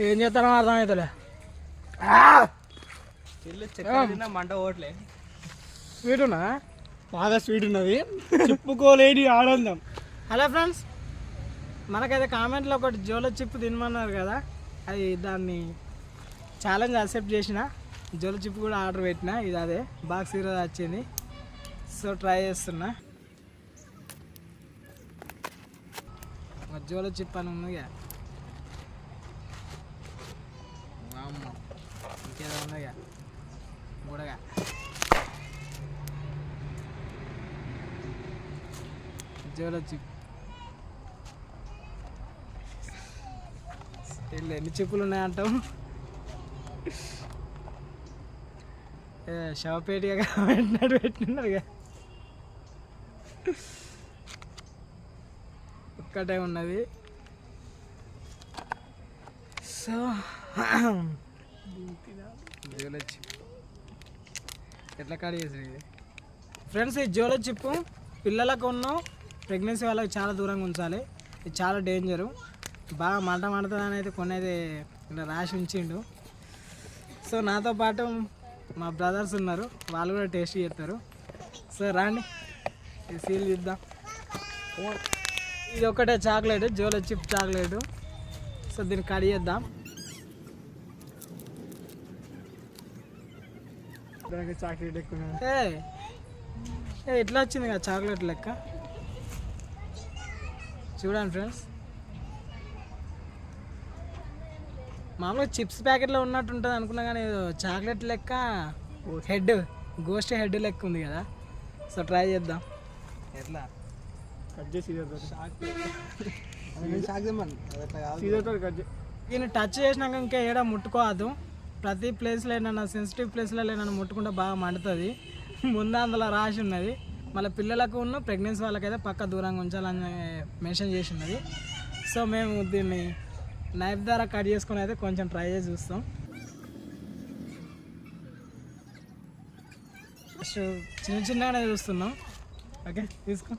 ఏం చేస్తానో అర్థమవుతలే. మంట ఓట్లే స్వీట్ ఉన్నా, బాగా స్వీట్ ఉన్నది, చెప్పుకోలేని ఆనందం. హలో ఫ్రెండ్స్, మనకైతే కామెంట్లో ఒకటి జోలో చిప్ తినమన్నారు కదా, అది దాన్ని ఛాలెంజ్ యాక్సెప్ట్ చేసిన. జోలో చిప్ కూడా ఆర్డర్ పెట్టిన. ఇది అదే బాక్స్ ఈరోజు వచ్చింది, సో ట్రై చేస్తున్నా. జోలో చిప్ అని ఉంది కదా, ఇంకేదో ఉంది కదా గుడగా. జోలో చిప్ ఎన్ని చిప్పులు ఉన్నాయంటావు? షవపేటిగా పెట్టినారు కదా, ఒక్కటే ఉన్నది. సో జోలో చిప్ ఎట్లా కట్ చేసేది ఫ్రెండ్స్? ఈ జోలో చిప్పు పిల్లలకు ఉన్న ప్రెగ్నెన్సీ వాళ్ళకి చాలా దూరంగా ఉంచాలి. ఇది చాలా డేంజరు, బాగా మంట మండుతుందని అయితే కొన్ని అయితే ఇలా రాసి ఉంచిండు. సో నాతో పాటు మా బ్రదర్స్ ఉన్నారు, వాళ్ళు కూడా టేస్ట్ చేస్తారు. సో రాండి ఇది సీల్ చూద్దాం. ఇది ఒకటే చాక్లెట్, జోలో చిప్ చాక్లెట్. సో దీన్ని కట్ చేద్దాం. దానికి చాక్లెట్ ఎక్కువ ఇట్లా వచ్చింది కదా చాక్లెట్ లెక్క. చూడండి ఫ్రెండ్స్, మామూలుగా చిప్స్ ప్యాకెట్లో ఉన్నట్టు ఉంటుంది అనుకున్నా, కానీ చాక్లెట్ లెక్క హెడ్, గోస్ట్ హెడ్ లెక్క ఉంది కదా. సో ట్రై చేద్దాం. ఎట్లా కట్ చేసి దీన్ని టచ్ చేసినాక ఇంకా ఏడా ముట్టుకోవద్దు. ప్రతి ప్లేస్లో ఏదైనా సెన్సిటివ్ ప్లేస్లో ఏదైనా ముట్టుకుంటే బాగా మండుతుంది. ముందు అందులో రాసి ఉన్నది. మళ్ళీ పిల్లలకు ఉన్న ప్రెగ్నెన్సీ వాళ్ళకైతే పక్క దూరంగా ఉంచాలని మెన్షన్ చేసి ఉన్నది. సో మేము దీన్ని నైఫ్ ద్వారా కట్ చేసుకుని అయితే కొంచెం ట్రై చేసి చూస్తాం. ఫస్ట్ చిన్న చిన్నగానే చూస్తున్నాం. ఓకే తీసుకో.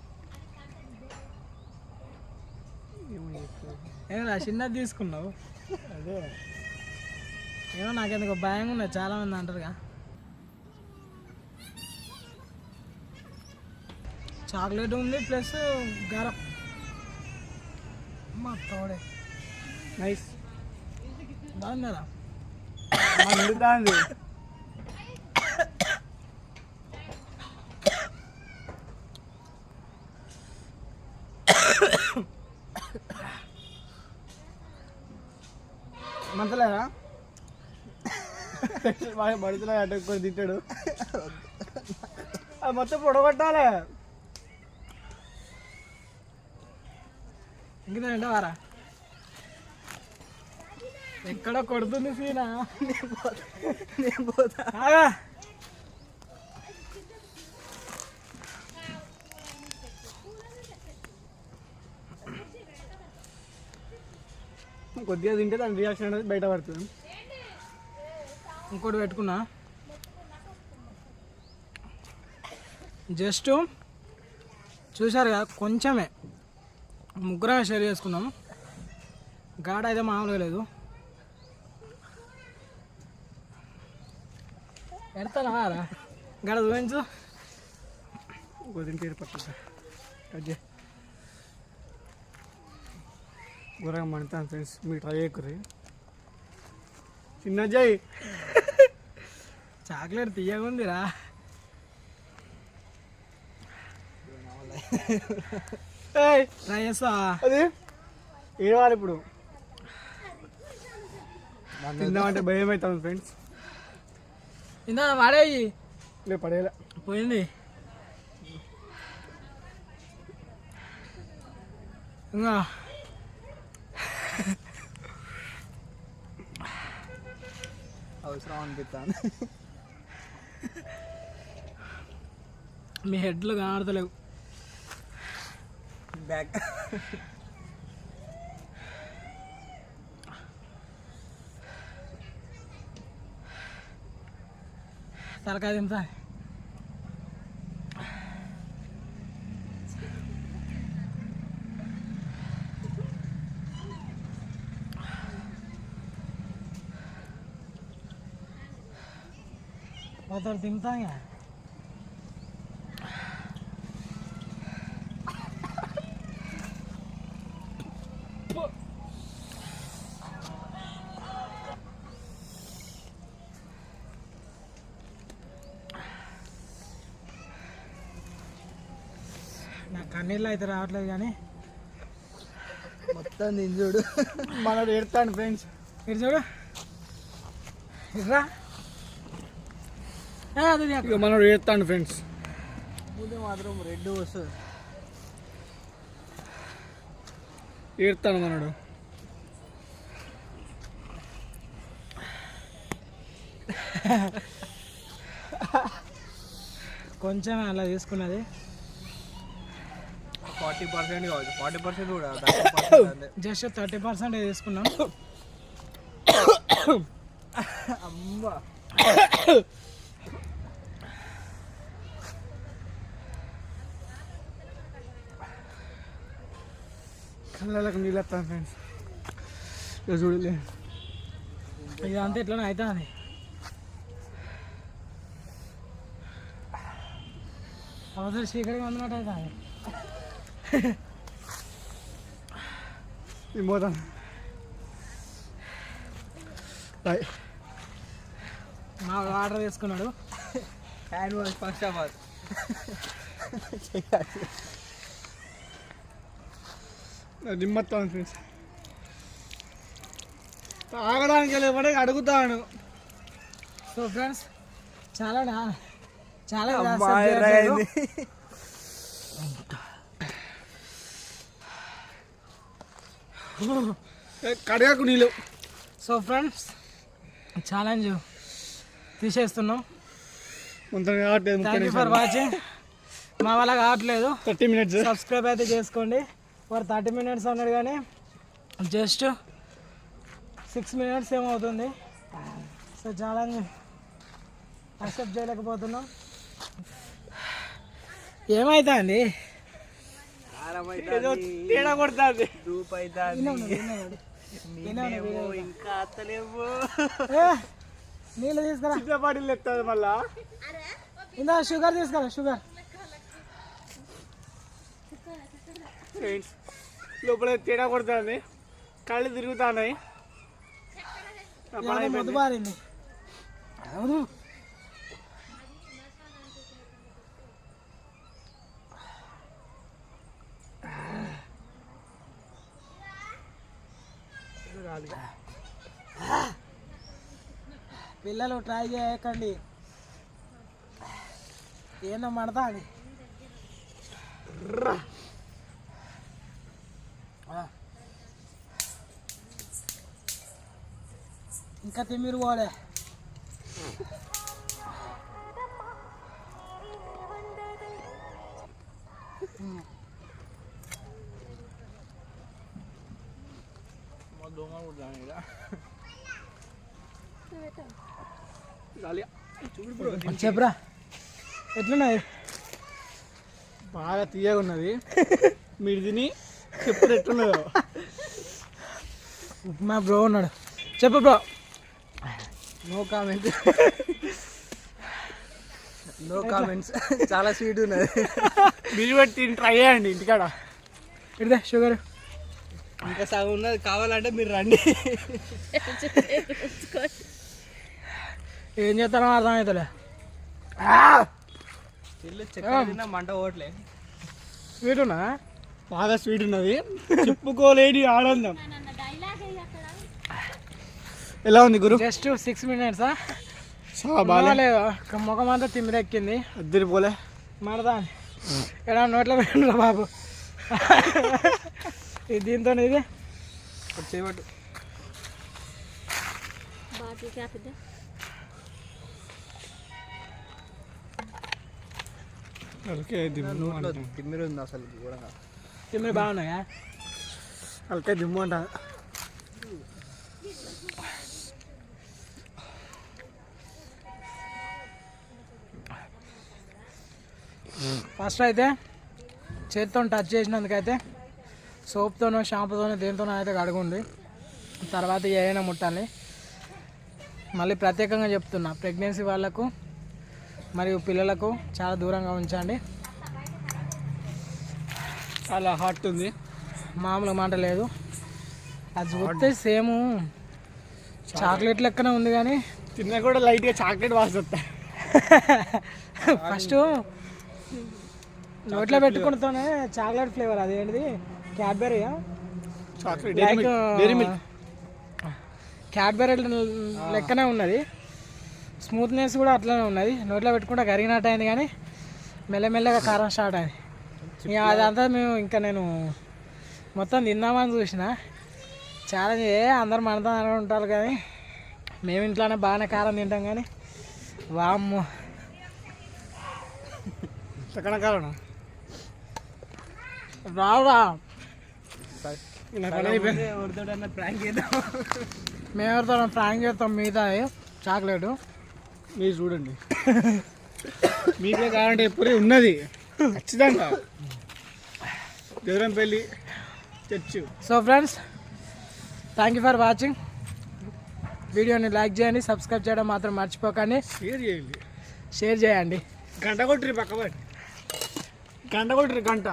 ఏమన్నా చిన్నది తీసుకున్నావు? అదే ఏమో నాకెందుకు భయంగా ఉన్నది, చాలామంది అంటారుగా. చాక్లెట్ ఉంది ప్లస్ గారం. అమ్మా తోడే నైస్, బాగుంది కదా. మండుతాంది. మంతలేదా బడుతున్నా అడ్డుకొని తింటాడు. అది మొత్తం పొడగొట్టాలి. ఇంకా వారా ఎక్కడ కొడుతుంది సీనా. నేను పోతా. కొద్దిగా తింటే దాని రియాక్షన్ అనేది బయట పడుతుంది. ఇంకోటి పెట్టుకున్నా, జస్ట్ చూసారు కదా, కొంచెమే ముగ్గురమే షేర్ చేసుకున్నాము. గాడ అయితే మామూలుగా లేదు. పెడతానా గాడ చూపించు. కొద్దిగా పేరు పట్టు కట్ ఘోరంగా మండుతాను ఫ్రెండ్స్, మీరు ట్రై చేయకుర్రి. చిన్న జై చాక్లెట్ తీయగుందిరా. ట్రై చేస్తా. అది ఏడవాలి ఇప్పుడు, తిందామంటే భయం అవుతాను ఫ్రెండ్స్. ఇందా వాడేయి. లేదు పడేలా పోయింది. ఇంకా అవసరం అనిపిస్తాను. మీ హెడ్లు కనబడతలేవు. బ్యాక్ తలకాయ తింటా. మొత్తం తింటాం నాకు కన్నీళ్ళు అయితే రావట్లేదు కానీ మొత్తం నేను చూడు మనోడు ఏడతాడు ఫ్రెండ్స్. ఇటు చూడు ఇట్రా అది ఇక మనోడు ఏడతాడు ఫ్రెండ్స్. ముందు మాత్రం రెడ్ వస్తుంది. ఏడతాడు మనోడు. కొంచెం అలా తీసుకున్నది 40% కావచ్చు, 40% కూడా జస్ట్ 30% తీసుకున్నాం. అమ్మా కళ్ళకు నీళ్ళు వస్తాను ఫ్రెండ్స్. ఇక చూడలే ఇదంతా ఇట్లనే అవుతుంది. అవసరం చీకటిగా ఉందన్నట్టు అవుతుంది. నేను పోతాను. బాయ్. మా ఆర్డర్ తీసుకున్నాడు hand wash first of all నిమ్మత్తాను ఫ్రెండ్స్. తాగడానికి వెళ్ళి అడుగుతాను. సో ఫ్రెండ్స్ చాలా చాలా కడగకు నీళ్ళు. సో ఫ్రెండ్స్ ఛాలెంజ్ తీసేస్తున్నాం. Thank you for watching. మా వాళ్ళ కావట్లేదు 30 minutes. సబ్స్క్రైబ్ అయితే చేసుకోండి. ఫర్ 30 minutes అన్నాడు కానీ జస్ట్ 6 minutes ఏమవుతుంది. సో ఛాలెంజ్ యాక్సెప్ట్ చేయలేకపోతున్నాం. ఏమైతుంది తేడా కొడుతుంది. ఇంకా నీళ్ళు తీసుకురా. బాటిల్ ఎత్తుంది మళ్ళా. ఇందా షుగర్ తీసుకురా. షుగర్ లోపల తేడా కొడుతుంది. కళ్ళు తిరుగుతున్నాయి. మొద్దు బారింది. అవును పిల్లలు ట్రై చేయకండి. ఏందో మడతా అది. ఇంకా తిమ్మిరు పోలే. చెప్పరా ఎట్లున్నది? బాగా తీయగా ఉన్నది. మీరు తిని చెప్పు ఎట్లున్నదో. మా బ్రో ఉన్నాడు. చెప్పు bro. No comments. No comments. చాలా స్వీట్ ఉన్నది. మీరు పెట్టి ట్రై చేయండి ఇంటికాడ. ఇదే షుగర్ ఇంకా సగం ఉన్నది. కావాలంటే మీరు రండి. ఏం చేస్తానో అర్థమవుతలే. మంట ఓట్లే. స్వీట్ ఉన్నా బాగా స్వీట్ ఉన్నది. చెప్పుకోలేని ఆనందం. ఎలా ఉంది గురు? Just 6 minutes. బాగాలేదు. ముఖం అంతా తిమ్మిరెక్కింది. అద్దరి పోలే మరదా ఎలా నోట్లో పెట్టినరా బాబు. ఇది దీంతో ఇది చేయబట్టు. తిమ్మిరి ఉంది అసలు. తిమ్మిరి బాగున్నాయా? అల్కే దిమ్ము అంట. ఫస్ట్ అయితే చేతితో టచ్ చేసినందుకైతే సోప్తోనో షాంపుతోనో దేనితోనో అయితే కడుగుండి. తర్వాత ఏదైనా ముట్టాలి. మళ్ళీ ప్రత్యేకంగా చెప్తున్నా, ప్రెగ్నెన్సీ వాళ్ళకు మరియు పిల్లలకు చాలా దూరంగా ఉంచండి. చాలా హాట్ ఉంది, మామూలు మాట లేదు. అది చూస్తే సేమ్ చాక్లెట్ లెక్కనే ఉంది కానీ తిన్నా కూడా లైట్గా చాక్లెట్ వాసన వస్తాయి. ఫస్ట్ నోట్లో పెట్టుకుంటూనే చాక్లెట్ ఫ్లేవర్, అదేంటిది క్యాడ్బెరీయా, చాక్లెట్ లైక్ క్యాడ్బెరీ లెక్కనే ఉన్నది. స్మూత్నెస్ కూడా అట్లనే ఉన్నది. నోట్లో పెట్టుకుంటే కరిగినట్టు అయింది కానీ మెల్లమెల్లగా కారం స్టార్ట్ అయింది. ఇక అదంతా నేను మొత్తం తిందామని చూసిన. ఛాలెంజ్ అందరు మనతో అని ఉంటారు కానీ మేము ఇంట్లోనే బాగానే కారం తింటాం కానీ వామ్మో కారణం రావురా. ప్రాంక్ చేద్దాం, మేము ఎవరితో ప్రాంక్ చేస్తాం మిగతా చాక్లెట్. మీరు చూడండి. మీకే కావాలంటే ఎప్పుడే ఉన్నది ఖచ్చితంగా Devarampalli church. So friends, thank you for watching. వీడియోని లైక్ చేయండి, సబ్స్క్రైబ్ చేయడం మాత్రం మర్చిపోకండి. షేర్ చేయండి, గంట కొట్టిరి, గంట కొట్టిరి, గంట